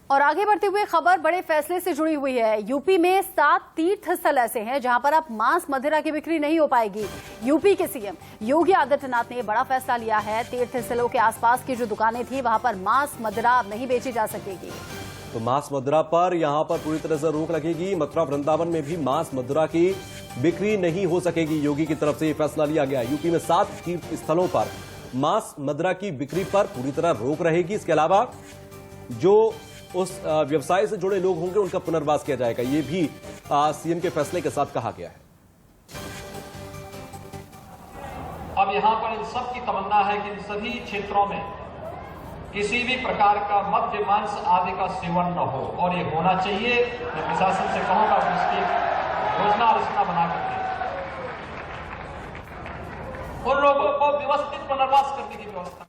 और आगे बढ़ते हुए खबर बड़े फैसले से जुड़ी हुई है। यूपी में 7 तीर्थ स्थल ऐसे हैं जहां पर अब मांस मदिरा की बिक्री नहीं हो पाएगी। यूपी के सीएम योगी आदित्यनाथ ने बड़ा फैसला लिया है। तीर्थ स्थलों के आसपास की जो दुकानें थी वहां पर मांस मदिरा अब नहीं बेची जा सकेगी। तो मांस मदिरा पर यहां पर पूरी तरह से रोक लगेगी। मथुरा वृंदावन में भी मांस मदिरा की बिक्री नहीं हो सकेगी। योगी की तरफ से यह फैसला लिया गया। यूपी में 7 तीर्थ स्थलों पर मांस मदिरा की बिक्री पर पूरी तरह रोक रहेगी। इसके अलावा जो उस व्यवसाय से जुड़े लोग होंगे उनका पुनर्वास किया जाएगा। ये भी सीएम के फैसले के साथ कहा गया है। अब यहां पर इन सब की तमन्ना है कि इन सभी क्षेत्रों में किसी भी प्रकार का मद्य मांस आदि का सेवन न हो, और ये होना चाहिए। मैं प्रशासन से कहूंगा कि इसकी योजना रचना बना करके उन लोगों को व्यवस्थित पुनर्वास करने की व्यवस्था।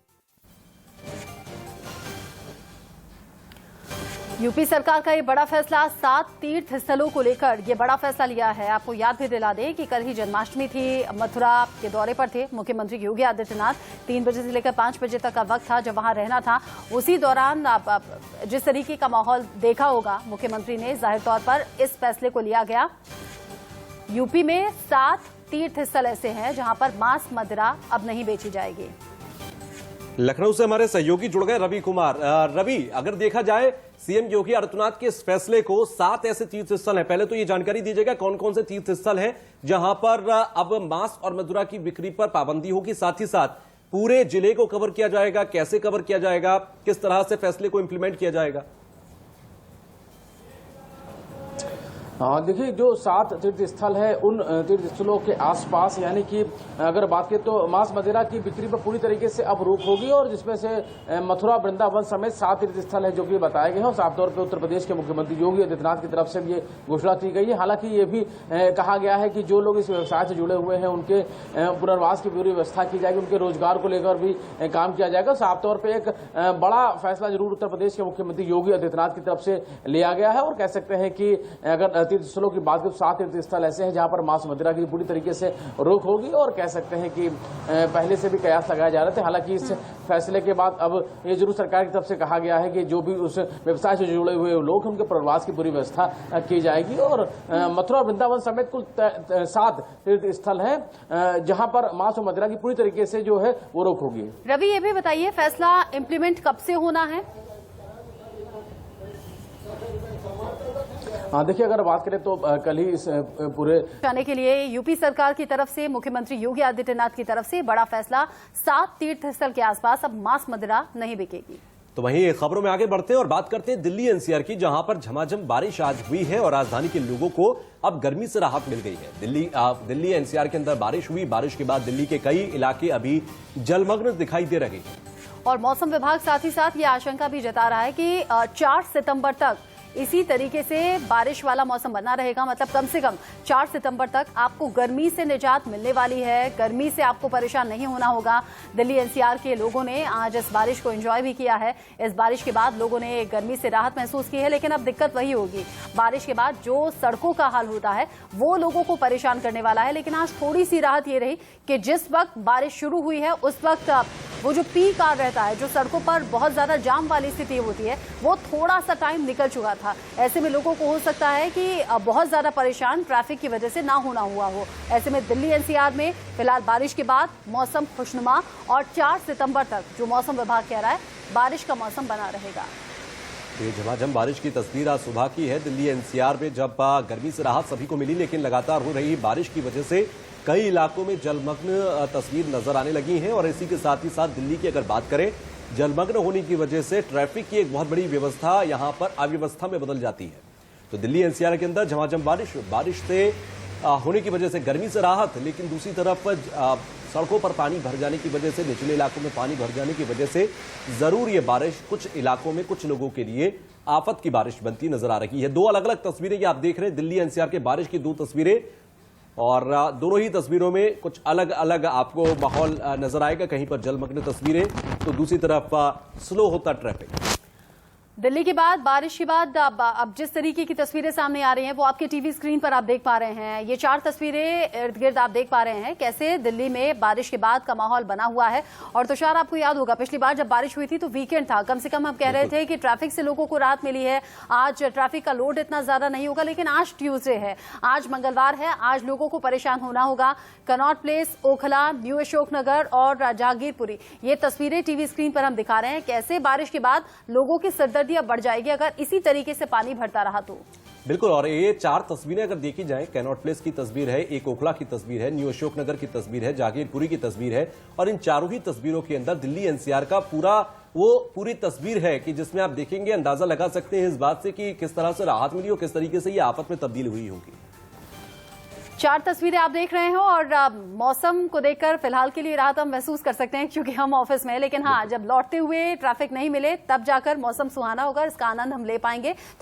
यूपी सरकार का ये बड़ा फैसला 7 तीर्थ स्थलों को लेकर ये बड़ा फैसला लिया है। आपको याद भी दिला दें कि कल ही जन्माष्टमी थी। मथुरा के दौरे पर थे मुख्यमंत्री योगी आदित्यनाथ। 3 बजे से लेकर 5 बजे तक का वक्त था जब वहां रहना था। उसी दौरान जिस तरीके का माहौल देखा होगा मुख्यमंत्री ने, जाहिर तौर पर इस फैसले को लिया गया। यूपी में 7 तीर्थ स्थल ऐसे हैं जहां पर मांस मदिरा अब नहीं बेची जाएगी। लखनऊ से हमारे सहयोगी जुड़ गए रवि कुमार। रवि, अगर देखा जाए सीएम योगी आदित्यनाथ के इस फैसले को, 7 ऐसे तीर्थ स्थल हैं, पहले तो ये जानकारी दीजिएगा कौन कौन से तीर्थ स्थल हैं जहां पर अब मांस और मदिरा की बिक्री पर पाबंदी होगी। साथ ही साथ पूरे जिले को कवर किया जाएगा, कैसे कवर किया जाएगा, किस तरह से फैसले को इंप्लीमेंट किया जाएगा? देखिए, जो 7 तीर्थ स्थल है उन तीर्थ स्थलों के आसपास, यानी कि अगर बात करें तो मांस मदिरा की बिक्री पर पूरी तरीके से अब रोक होगी, और जिसमें से मथुरा वृंदावन समेत 7 तीर्थ स्थल है जो कि बताए गए हैं। और साफ तौर पर उत्तर प्रदेश के मुख्यमंत्री योगी आदित्यनाथ की तरफ से ये घोषणा की गई है। हालांकि ये भी कहा गया है कि जो लोग इस व्यवसाय से जुड़े हुए हैं उनके पुनर्वास की पूरी व्यवस्था की जाएगी, उनके रोजगार को लेकर भी काम किया जाएगा। साफ तौर पर एक बड़ा फैसला जरूर उत्तर प्रदेश के मुख्यमंत्री योगी आदित्यनाथ की तरफ से लिया गया है। और कह सकते हैं कि अगर तीर्थ स्थलों की बात करें तो 7 तीर्थ स्थल ऐसे हैं जहां पर मांस मदिरा की पूरी तरीके से रोक होगी। और कह सकते हैं कि पहले से भी कयास लगाए जा रहे थे। हालांकि इस फैसले के बाद अब ये जरूर सरकार की तरफ से कहा गया है कि जो भी उस व्यवसाय से जुड़े हुए लोग उनके प्रवास की पूरी व्यवस्था की जाएगी। और मथुरा वृंदावन समेत कुल 7 तीर्थ स्थल हैं जहां पर मांस और मदिरा की पूरी तरीके से जो है वो रोक होगी। रवि, ये भी बताइए फैसला इंप्लीमेंट कब से होना है? देखिए, अगर बात करें तो कल ही इस पूरे जाने के लिए यूपी सरकार की तरफ से, मुख्यमंत्री योगी आदित्यनाथ की तरफ से बड़ा फैसला, 7 तीर्थ स्थल के आसपास अब मांस मदिरा नहीं बिकेगी। तो वहीं खबरों में आगे बढ़ते हैं और बात करते हैं दिल्ली एनसीआर की, जहां पर झमाझम बारिश आज हुई है और राजधानी के लोगों को अब गर्मी से राहत मिल गई है। दिल्ली एनसीआर के अंदर बारिश हुई। बारिश के बाद दिल्ली के कई इलाके अभी जलमग्न दिखाई दे रहे हैं। और मौसम विभाग साथ ही साथ ये आशंका भी जता रहा है कि 4 सितंबर तक इसी तरीके से बारिश वाला मौसम बना रहेगा। मतलब कम से कम 4 सितंबर तक आपको गर्मी से निजात मिलने वाली है। गर्मी से आपको परेशान नहीं होना होगा। दिल्ली एनसीआर के लोगों ने आज इस बारिश को एंजॉय भी किया है। इस बारिश के बाद लोगों ने गर्मी से राहत महसूस की है। लेकिन अब दिक्कत वही होगी, बारिश के बाद जो सड़कों का हाल होता है वो लोगों को परेशान करने वाला है। लेकिन आज थोड़ी सी राहत ये रही कि जिस वक्त बारिश शुरू हुई है उस वक्त वो जो पीक आवर रहता है, जो सड़कों पर बहुत ज्यादा जाम वाली स्थिति होती है, वो थोड़ा सा टाइम निकल चुका था। ऐसे में लोगों को हो सकता है कि बहुत ज्यादा परेशान ट्रैफिक की वजह से ना होना हुआ हो। ऐसे में दिल्ली एनसीआर में फिलहाल बारिश के बाद मौसम खुशनुमा, और 4 सितंबर तक जो मौसम विभाग कह रहा है बारिश का मौसम बना रहेगा। ये झमाझम बारिश की तस्वीर आज सुबह की है दिल्ली एनसीआर में, जब गर्मी से राहत सभी को मिली। लेकिन लगातार हो रही बारिश की वजह से कई इलाकों में जलमग्न तस्वीर नजर आने लगी है। और इसी के साथ ही साथ दिल्ली की अगर बात करें, जलमग्न होने की वजह से ट्रैफिक की एक बहुत बड़ी व्यवस्था यहां पर अव्यवस्था में बदल जाती है। तो दिल्ली एनसीआर के अंदर झमाझम बारिश से होने की वजह से गर्मी से राहत, लेकिन दूसरी तरफ सड़कों पर पानी भर जाने की वजह से, निचले इलाकों में पानी भर जाने की वजह से जरूर ये बारिश कुछ इलाकों में कुछ लोगों के लिए आफत की बारिश बनती नजर आ रही है। 2 अलग अलग तस्वीरें ये आप देख रहे हैं, दिल्ली एनसीआर के बारिश की 2 तस्वीरें, और दोनों ही तस्वीरों में कुछ अलग अलग आपको माहौल नजर आएगा। कहीं पर जलमग्न तस्वीरें तो दूसरी तरफ स्लो होता ट्रैफिक। 2 अलग अलग तस्वीरें ये आप देख रहे हैं, दिल्ली एनसीआर के बारिश की 2 तस्वीरें और दोनों ही तस्वीरों में कुछ अलग अलग आपको माहौल नजर आएगा। कहीं पर जलमग्न तस्वीरें तो दूसरी तरफ दिल्ली के बाद बारिश के बाद अब जिस तरीके की तस्वीरें सामने आ रही हैं वो आपके टीवी स्क्रीन पर आप देख पा रहे हैं। ये 4 तस्वीरें इर्द गिर्द आप देख पा रहे हैं कैसे दिल्ली में बारिश के बाद का माहौल बना हुआ है। और तुषार, आपको याद होगा पिछली बार जब बारिश हुई थी तो वीकेंड था, कम से कम हम कह रहे थे कि ट्रैफिक से लोगों को राहत मिली है, आज ट्रैफिक का लोड इतना ज्यादा नहीं होगा। लेकिन आज ट्यूसडे है, आज मंगलवार है, आज लोगों को परेशान होना होगा। Connaught place, Okhla, new Ashoknagar और जहांगीरपुरी, ये तस्वीरें टीवी स्क्रीन पर हम दिखा रहे हैं कैसे बारिश के बाद लोगों की सिरदर्दी अब बढ़ जाएगी अगर इसी तरीके से पानी भरता रहा तो। बिल्कुल, और ये 4 तस्वीरें अगर देखी जाए, कैनॉट प्लेस की तस्वीर है, एक ओखला की तस्वीर है, न्यू अशोकनगर की तस्वीर है, जहांगीरपुरी की तस्वीर है, और इन चारों ही तस्वीरों के अंदर दिल्ली एनसीआर का पूरी तस्वीर है कि जिसमें आप देखेंगे, अंदाजा लगा सकते हैं इस बात से कि किस तरह से राहत मिली और किस तरीके से ये आफत में तब्दील हुई होगी। 4 तस्वीरें आप देख रहे हो और मौसम को देखकर फिलहाल के लिए राहत हम महसूस कर सकते हैं क्योंकि हम ऑफिस में हैं। लेकिन हाँ, जब लौटते हुए ट्रैफिक नहीं मिले तब जाकर मौसम सुहाना होगा, इसका आनंद हम ले पाएंगे।